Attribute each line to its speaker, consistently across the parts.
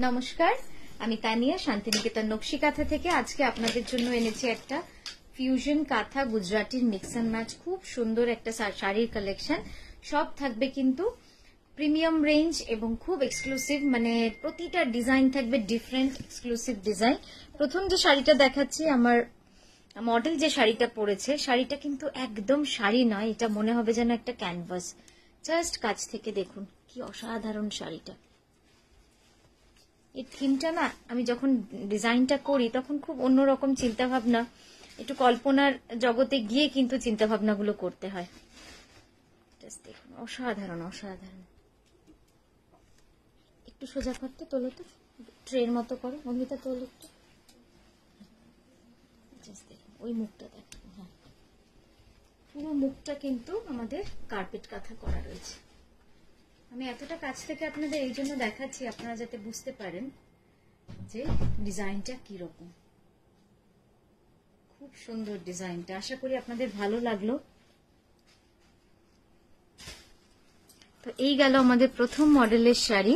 Speaker 1: নমস্কার, আমি তানিয়া শান্তিনিকেতন নকশি কাঁথা থেকে আজকে আপনাদের জন্য এনেছি একটা ফিউশন কাঁথা গুজরাটির মিক্স এন্ড ম্যাচ। খুব সুন্দর একটা শাড়ির কালেকশন। সব থাকবে কিন্তু প্রিমিয়াম রেঞ্জ এবং খুব এক্সক্লুসিভ, মানে প্রতিটা ডিজাইন থাকবে ডিফারেন্ট এক্সক্লুসিভ ডিজাইন। প্রথম যে শাড়িটা দেখাচ্ছি, আমার মডেল যে শাড়িটা পরেছে, শাড়িটা কিন্তু একদম শাড়ি নয়, এটা মনে হবে যেন একটা ক্যানভাস। জাস্ট কাছ থেকে দেখুন কি অসাধারণ শাড়িটা। এই থিমটা না, আমি যখন ডিজাইনটা করি তখন খুব অন্যরকম চিন্তা ভাবনা, একটু কল্পনার জগতে গিয়ে কিন্তু চিন্তা ভাবনাগুলো করতে হয়। দেখুন অসাধারণ অসাধারণ। একটু সোজা করতে তোলো তো, ট্রের মতো করো বন্ধুটা, তোলো একটু। দেখুন ওই মুখটা দেখো, হ্যাঁ পুরো মুখটা কিন্তু আমাদের কার্পেট কাঁথা করা রয়েছে। আমি এতটা কাছ থেকে আপনাদের এই জন্য দেখাচ্ছি, আপনারা যাতে বুঝতে পারেন যে ডিজাইনটা কিরকম। খুব সুন্দর ডিজাইনটা, আশা করি আপনাদের ভালো লাগলো। তো এই গেল আমাদের প্রথম মডেলের শাড়ি,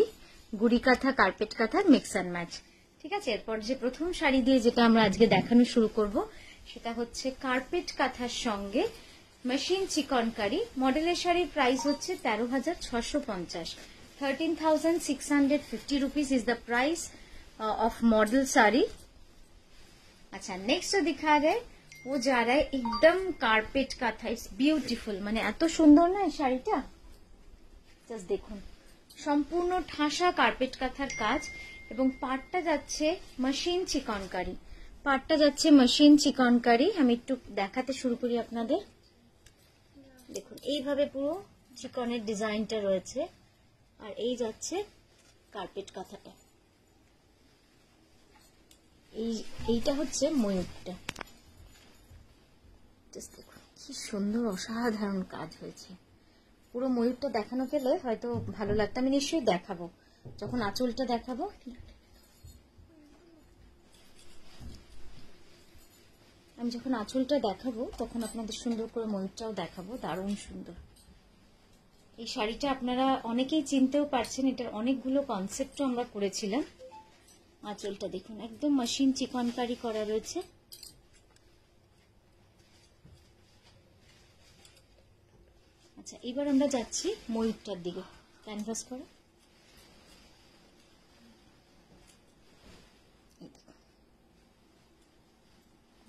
Speaker 1: গুড়ি কাঁথা কার্পেট কাঁথার মিক্স অ্যান্ড ম্যাচ। ঠিক আছে, এরপর যে প্রথম শাড়ি দিয়ে যেটা আমরা আজকে দেখানো শুরু করব, সেটা হচ্ছে কার্পেট কাঁথার সঙ্গে মেশিন চিকনকারি। মডেলের শাড়ির প্রাইস হচ্ছে 13,650। 13,650 rupees is the price of model sari. अच्छा, नेक्स्ट जो दिखा रहे वो जा रहा है एकदम कार्पेट का था। इट्स ब्यूटीफुल, माने এত সুন্দর না এই শাড়িটা। জাস্ট দেখুন, সম্পূর্ণ ঠাসা কার্পেট কাঁথার কাজ এবং পাটটা যাচ্ছে মেশিন চিকনকারি। পাটটা যাচ্ছে মেশিন চিকনকারি। আমি একটু দেখাতে শুরু করি আপনাদের। দেখুন এইভাবে পুরো চিকনের ডিজাইনটা রয়েছে, আর এই যাচ্ছে কার্পেট কাঁথাটা। এইটা হচ্ছে ময়ূরটা। দেখুন কি সুন্দর অসাধারণ কাজ হয়েছে। পুরো ময়ূরটা দেখানো গেলে হয়তো ভালো লাগতো, আমি নিশ্চয়ই দেখাবো যখন আঁচলটা দেখাবো। আমি যখন আঁচলটা দেখাবো তখন আপনাদের সুন্দর করে ময়ূরটাও দেখাবো। দারুণ সুন্দর এই শাড়িটা। আপনারা অনেকেই চিনতেও পারছেন, এটার অনেকগুলো কনসেপ্টও আমরা করেছিলাম। আঁচলটা দেখুন একদম মেশিন চিকনকারি করা রয়েছে। আচ্ছা, এবার আমরা যাচ্ছি ময়ূরটার দিকে। ক্যানভাস করো।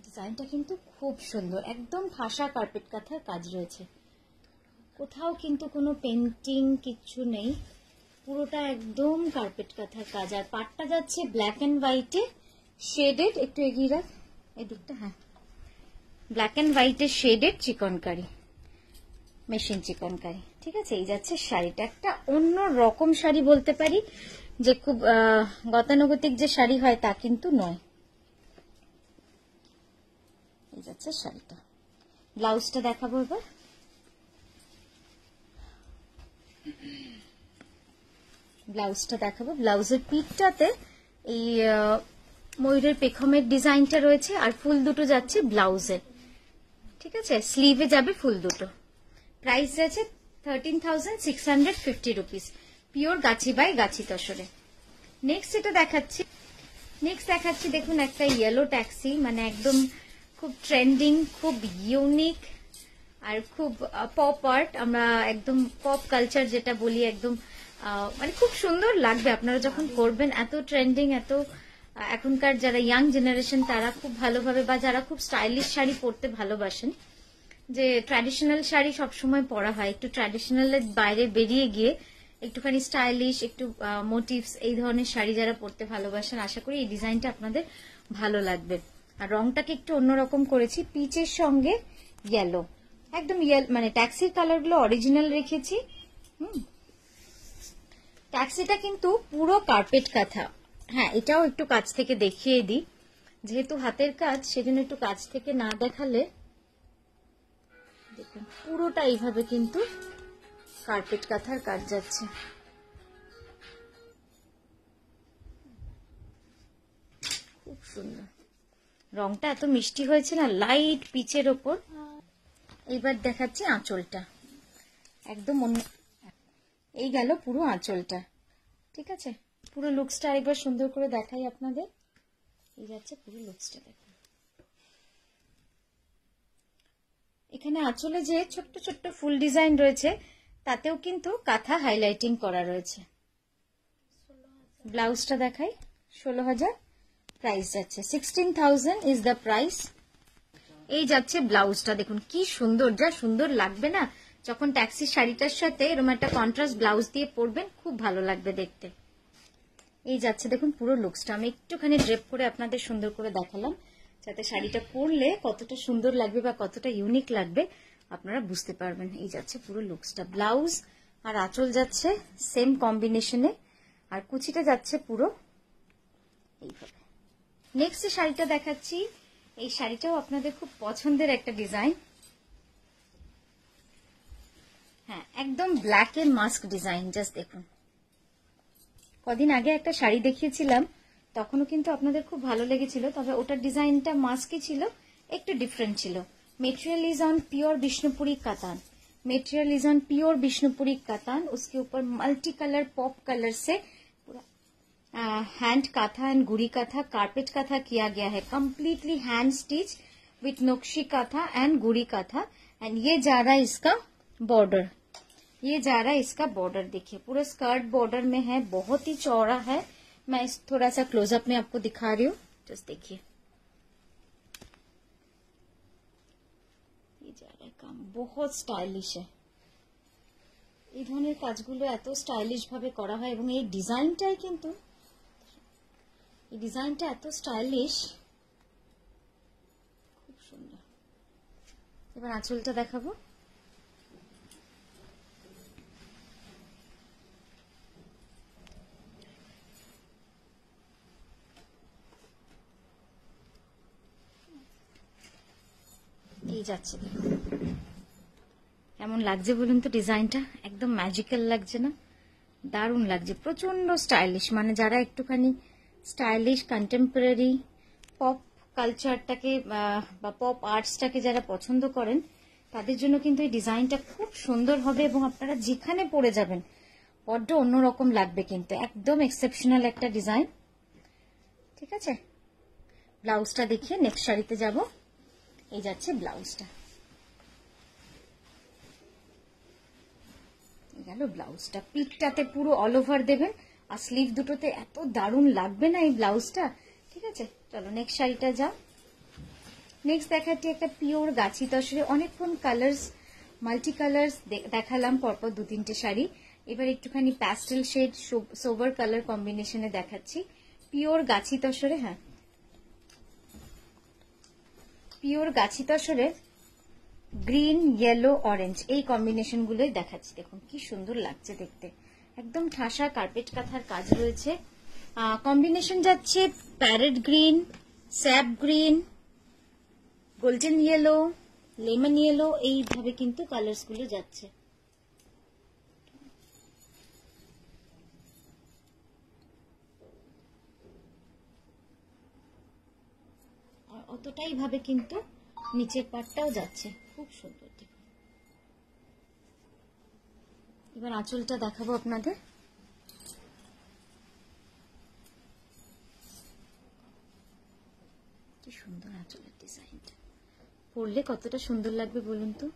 Speaker 1: ডিজাইনটা কিন্তু খুব সুন্দর, একদম ঠাসা কার্পেট কাঁথার কাজ রয়েছে। কোথাও কিন্তু কোনো পেন্টিং কিচ্ছু নেই, পুরোটা একদম কার্পেট কাঁথার কাজ। আর পাটটা যাচ্ছে ব্ল্যাক এন্ড হোয়াইটে শেডেড। একটু এগিয়ে রাখ এদিকটা, হ্যাঁ, ব্ল্যাক এন্ড হোয়াইটে শেডেড চিকনকারি, মেশিন চিকনকারি। ঠিক আছে, এই যাচ্ছে শাড়িটা। একটা অন্য রকম শাড়ি বলতে পারি, যে খুব গতানুগতিক যে শাড়ি হয় তা কিন্তু নয়। এই যাচ্ছে শাড়িটা। ব্লাউজটা দেখাবো এবার। ব্লাউজটা দেখাবো। ব্লাউজের পিঠটাতে এই ময়ূরের পেখমের ডিজাইনটা রয়েছে, আর ফুল দুটো যাচ্ছে ব্লাউজে। ঠিক আছে, স্লিভে যাবে ফুল দুটো। প্রাইস যাচ্ছে 13,650 rupees, pure ghichha by Gachhi তসরে। Next এটা দেখাচ্ছি, দেখুন একটা ইয়েলো ট্যাক্সি, মানে একদম খুব ট্রেন্ডিং, খুব ইউনিক আর খুব পপ আর্ট। আমরা একদম পপ কালচার যেটা বলি, একদম মানে খুব সুন্দর লাগবে আপনারা যখন করবেন। এত ট্রেন্ডিং, এত এখনকার যারা ইয়াং জেনারেশন তারা খুব ভালোভাবে, বা যারা খুব স্টাইলিশ শাড়ি পরতে ভালোবাসেন, যে ট্র্যাডিশনাল শাড়ি সবসময় পরা হয়, একটু ট্র্যাডিশনালের বাইরে বেরিয়ে গিয়ে একটুখানি স্টাইলিশ, একটু মোটিভস, এই ধরনের শাড়ি যারা পরতে ভালোবাসেন, আশা করি এই ডিজাইনটা আপনাদের ভালো লাগবে। আর রংটাকে একটু অন্যরকম করেছি, পিচের সঙ্গে ইয়েলো, একদম মানে ট্যাক্সির কালার গুলো অরিজিনাল রেখেছি। ট্যাক্সিটা কিন্তু পুরো কার্পেট কাঁথা। হ্যাঁ, এটাও একটু কাছ থেকে দেখিয়ে দিই, যেহেতু হাতের কাজ সেজন্য একটু কাছ থেকে না দেখালে। দেখুন পুরোটা এইভাবে কিন্তু কার্পেট কাঁথার কাজ যাচ্ছে। খুব সুন্দর, রংটা এত মিষ্টি হয়েছে না, লাইট পিচের ওপর। এইবার দেখাচ্ছি আঁচলটা, একদম অন্য। এই গেল পুরো আঁচলটা। ঠিক আছে, পুরো লুকসটা আরেকবার সুন্দর করে দেখাই আপনাদের। এই যাচ্ছে পুরো লুকসটা দেখুন। এখানে আঁচলে যে ছোট্ট ছোট্ট ফুল ডিজাইন রয়েছে তাতেও কিন্তু কাঁথা হাইলাইটিং করা রয়েছে। ব্লাউজটা দেখাই। 16,000 প্রাইস যাচ্ছে। 16,000 ইজ দ্য প্রাইস। এই যাচ্ছে ব্লাউজটা দেখুন কি সুন্দর, যা সুন্দর লাগবে না যখন ট্যাক্সি শাড়িটার সাথে এরকম একটা কন্ট্রাস্ট ব্লাউজ দিয়ে পরবেন, খুব ভালো লাগবে দেখতে। এই যাচ্ছে দেখুন পুরো লুকসটা। আমি একটুখানি ড্রেপ করে আপনাদের সুন্দর করে দেখালাম যাতে শাড়িটা পরলে কতটা সুন্দর লাগবে বা কতটা ইউনিক লাগবে আপনারা বুঝতে পারবেন। এই যাচ্ছে পুরো লুকসটা। ব্লাউজ আর আঁচল যাচ্ছে সেম কম্বিনেশনে, আর কুচিটা যাচ্ছে পুরো এইভাবে। নেক্সট শাড়িটা দেখাচ্ছি। এই শাড়িটাও আপনাদের খুব পছন্দের একটা ডিজাইন। হ্যাঁ, একদম ব্ল্যাক এর মাস্ক ডিজাইন। জাস্ট দেখুন, কদিন আগে একটা শাড়ি দেখিয়েছিলাম, তখনও কিন্তু আপনাদের খুব ভালো লেগেছিল, তবে ওটার ডিজাইনটা মাস্কই ছিল, একটু ডিফারেন্ট ছিল। Material is on pure Bishnupuri katan. Material is on pure Bishnupuri katan. उसके ऊपर मल्टी कलर पॉप कलर से पूरा hand kantha and gudi kantha, carpet kantha किया गया है। Completely hand stitch with nakshi kantha and gudi kantha. And ये जा रहा है इसका बॉर्डर, ये जा रहा है इसका बॉर्डर। देखिए पूरा स्कर्ट बॉर्डर में है, बहुत ही चौड़ा है। मैं इस थोड़ा सा क्लोजअप में आपको दिखा रही हूँ, जस्ट देखिए। ये जा रहा है काम, बहुत स्टाइलिश है। এই ধরনের কাজগুলো এত স্টাইলিশ ভাবে করা হয় এবং এই ডিজাইনটাই কিন্তু, এই ডিজাইনটা এত স্টাইলিশ, খুব সুন্দর। এবার আঁচলটা দেখাবো। এই যাচ্ছে, কেমন লাগছে বলুন তো ডিজাইনটা? একদম ম্যাজিক্যাল লাগছে না? দারুণ লাগছে, প্রচন্ড স্টাইলিশ। মানে যারা একটুখানি স্টাইলিশ কন্টেম্পোরারি পপ কালচারটাকে বা পপ আর্টসটাকে যারা পছন্দ করেন তাদের জন্য কিন্তু এই ডিজাইনটা খুব সুন্দর হবে এবং আপনারা যেখানে পরে যাবেন বড্ড অন্যরকম লাগবে, কিন্তু একদম এক্সেপশনাল একটা ডিজাইন। ঠিক আছে, ব্লাউজটা দেখিয়ে নেক্সট শাড়িতে যাব। এই যাচ্ছে ব্লাউজটা, গেল ব্লাউজটা। পিঠটাতে পুরো অল ওভার দেবেন, আর স্লিভ দুটোতে এত দারুণ লাগবে না এই ব্লাউজটা। ঠিক আছে, চলো নেক্সট শাড়িটা যাও। নেক্সট দেখাচ্ছি একটা পিওর গাছি তসরে। অনেকক্ষণ কালার্স, মাল্টি কালার্স দেখালাম পরপর 2-3টে শাড়ি। এবার একটুখানি প্যাস্টেল শেড, সোবার কালার কম্বিনেশনে দেখাচ্ছি। পিওর গাছি তসরে, হ্যাঁ পিওর গাছি তসরে গ্রিন, ইয়েলো, অরেঞ্জ এই কম্বিনেশন গুলোই দেখাচ্ছি। দেখুন কি সুন্দর লাগছে দেখতে, একদম ঠাসা কার্পেট কাঁথার কাজ রয়েছে। কম্বিনেশন যাচ্ছে parrot green, sap green, golden yellow, lemon yellow, এইভাবে কিন্তু কালার্স গুলো যাচ্ছে। আর অতটাই ভাবে কিন্তু নিচের পাটটাও যাচ্ছে, খুব সুন্দর। এবার আঁচলটা দেখাবো আপনাদের। কি সুন্দর আঁচলের ডিজাইনটা, পরলে কতটা সুন্দর লাগবে বলুন তো।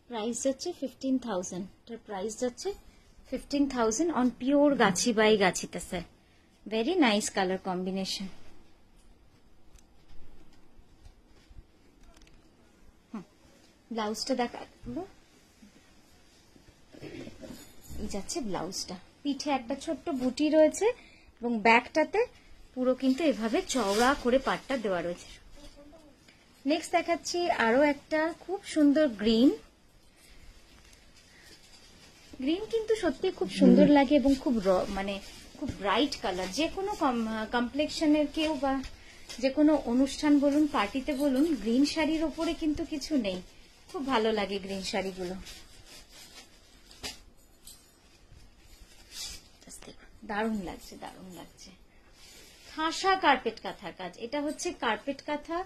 Speaker 1: প্রাইস যাচ্ছে 15,000, এটার প্রাইস যাচ্ছে 15,000 অন পিওর গাছি বাই গাছিটা sir. Very nice colour combination. ব্লাউজটা দেখাবো। এই যাচ্ছে ব্লাউজটা, পিঠে একটা ছোট্ট বুটি রয়েছে এবং ব্যাকটাতে পুরো কিন্তু এভাবে চওড়া করে পাটটা দেওয়া রয়েছে। নেক্সট দেখাচ্ছি আরো একটা খুব সুন্দর গ্রিন। গ্রিন কিন্তু সত্যি খুব সুন্দর লাগে এবং খুব মানে খুব ব্রাইট কালার। যে কোনো কমপ্লেক্সনের কেউ বা যে কোনো অনুষ্ঠান বলুন, পার্টিতে বলুন, গ্রিন শাড়ির ওপরে কিন্তু কিছু নেই। খুব ভালো লাগে গ্রিন শাড়িগুলো, দারুণ লাগছে, দারুণ লাগছে। ঠাসা কার্পেট কাঁথার কাজ। এটা হচ্ছে কার্পেট কাঁথা,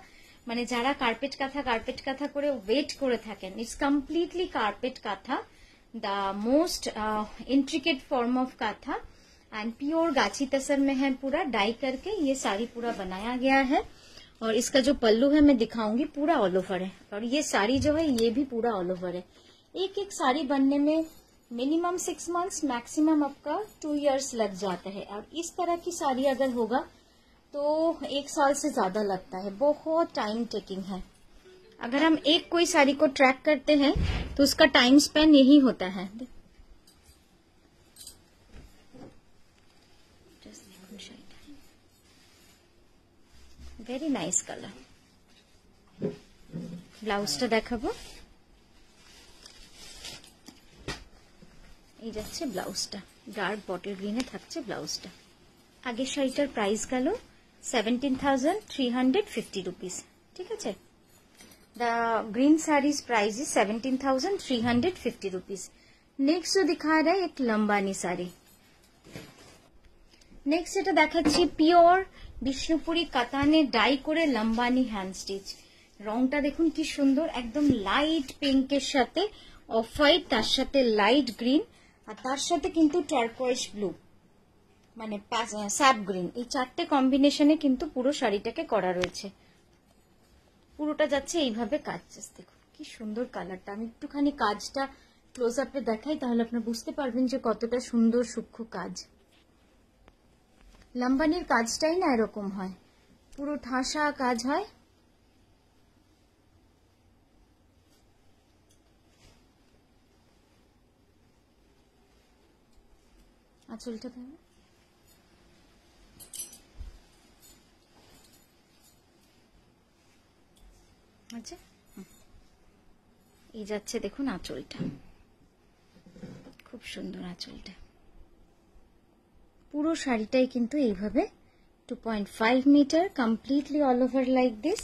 Speaker 1: মানে যারা কার্পেট কাঁথা করে ওয়েট করে থাকেন, it's completely carpet kantha the most intricate form of kantha and pure ghichha tussar में है, पूरा डाई करके ये साड़ी पूरा बनाया गया है। और इसका जो पल्लू है मैं दिखाऊंगी, पूरा ऑल ओवर है। और ये साड़ी जो है ये भी पूरा ऑल ओवर है। एक एक साड़ी बनने में मिनिमम 6 मंथ्स, मैक्सिमम आपका 2 इयर्स लग जाता है। और इस तरह की साड़ी अगर होगा तो 1 साल से ज्यादा लगता है, बहुत टाइम टेकिंग है। अगर हम एक कोई साड़ी को ट्रैक करते हैं तो उसका टाइम स्पेन यही होता है। Very nice colour. ब्लाउजটা দেখাবো, এই যাচ্ছে ব্লাউজটা, ডার্ক বটল গ্রিনে থাকছে ব্লাউজটা। আগের শাড়িটার প্রাইস গেল 17,350 रुपीस, ठीक है। The green saris price is 17,350 rupees. Next जो दिखा रहा है एक लंबानी साड़ी। नेक्स्ट এটা দেখাচ্ছি পিওর বিষ্ণুপুরি কাতানে ডাই করে লম্বানি হ্যান্ড স্টিচ। রংটা দেখুন কি সুন্দর, একদম লাইট পিঙ্কের সাথে অফ হোয়াইট, তার সাথে লাইট গ্রিন, আর তার সাথে কিন্তু টার্কোয়েজ ব্লু মানে স্যাপ গ্রিন, এই 4টে কম্বিনেশনে কিন্তু পুরো শাড়িটাকে করা রয়েছে। পুরোটা যাচ্ছে এইভাবে কাজ। দেখুন কি সুন্দর কালারটা। আমি একটুখানি কাজটা ক্লোজ আপে দেখাই, তাহলে আপনারা বুঝতে পারবেন যে কতটা সুন্দর সূক্ষ্ম কাজ। লম্বানির কাজটাই না এরকম হয়, পুরো ঠাসা কাজ হয়। আঁচলটা দেবে, আচ্ছা এই যাচ্ছে দেখুন আঁচলটা, খুব সুন্দর আঁচলটা। পুরো শাড়িটাই কিন্তু এইভাবে 2.5 metre completely all over like this.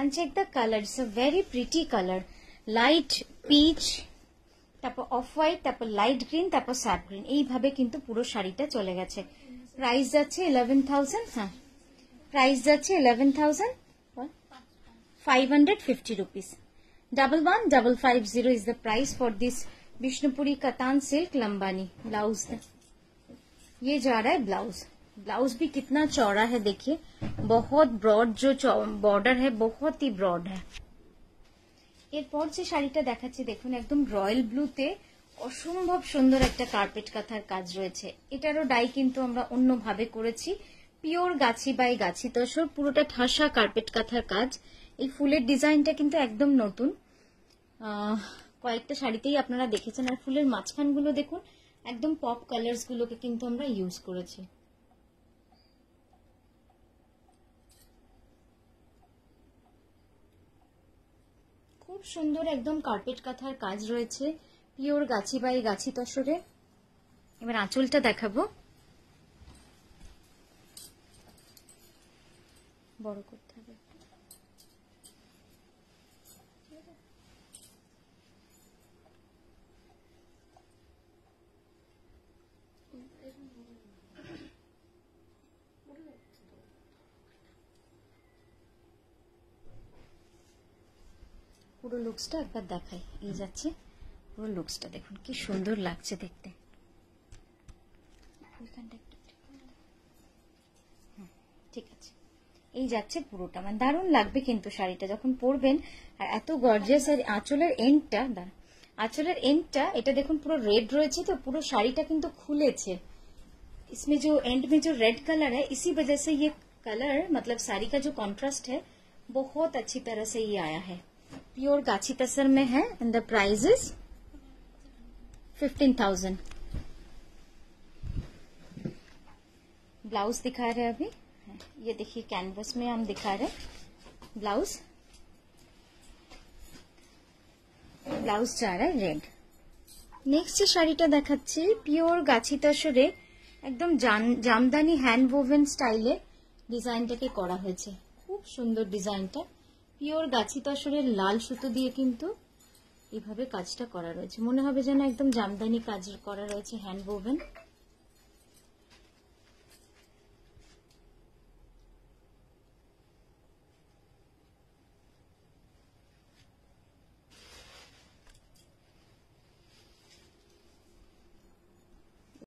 Speaker 1: And check the colour, it's a very pretty colour, light peach, তারপর অফ হোয়াইট, তারপর লাইট গ্রিন, তারপর স্যাপ গ্রিন, এইভাবে কিন্তু পুরো শাড়িটা চলে গেছে। প্রাইস যাচ্ছে 11,000, হ্যাঁ প্রাইস যাচ্ছে 11,550 rupees. 11,550 is the price for this Bishnupuri katan silk Lambani. Blouse ये जा रहा है ब्लाउज। ब्लाउज भी कितना चौड़ा है देखिए, बहुत ब्रॉड जो बॉर्डर है बहुत ही ब्रॉड है। এরপর যে শাড়িটা দেখাচ্ছি দেখুন একদম রয়্যাল ব্লুতে অসম্ভব সুন্দর একটা কার্পেট কাঁথার কাজ রয়েছে। এটারও ডাই কিন্তু আমরা অন্যভাবে করেছি, পিওর গাছি বাই গাছি তসর, পুরোটা ঠাসা কার্পেট কাঁথার কাজ। এই ফুলের ডিজাইনটা কিন্তু একদম নতুন, কয়েকটা শাড়িতেই আপনারা দেখেছেন। আর ফুলের মাঝখানগুলো দেখুন একদম পপ কালার্স গুলোকে কিন্তু আমরা ইউজ করেছি। খুব সুন্দর একদম কার্পেট কাঁথার কাজ রয়েছে, পিওর গাছি বাই গাছি তসরে। এবার আঁচলটা দেখাবো, বড় করতে হবে। পুরো লুকসটা একবার দেখাই, এই যাচ্ছে পুরো লুকসটা দেখুন কি সুন্দর লাগছে দেখতে। ঠিক আছে, এই যাচ্ছে পুরোটা, মানে দারুণ লাগবে কিন্তু শাড়িটা যখন পরবেন। আর এত গর্জিয়াস। আর আঁচলের এন্ডটা, আঁচলের এন্ডটা এটা দেখুন পুরো রেড রয়েছে, তো পুরো শাড়িটা কিন্তু খুলেছে। इसमें जो एंड में जो रेड कलर है, इसी वजह से ये कलर मतलब साड़ी का जो कॉन्ट्रास्ट है बहुत अच्छी तरह से ये आया है। प्योर गाछी तसर में है and the price is 15,000। Blouse दिखा रहे हैं अभी, ये देखिए कैनवस में हम दिखा रहे हैं ब्लाउज। ब्लाउज जा रहा है रेड। नेक्स्ट শাড়িটা দেখাচ্ছি পিওর গাছি তসরে একদম জামদানি হ্যান্ড ওভেন স্টাইলে ডিজাইনটাকে করা হয়েছে। খুব সুন্দর ডিজাইনটা, পিওর গাছি তসরের লাল সুতো দিয়ে কিন্তু এইভাবে কাজটা করা রয়েছে, মনে হবে যেন একদম জামদানি কাজ করা রয়েছে হ্যান্ড ওভেন।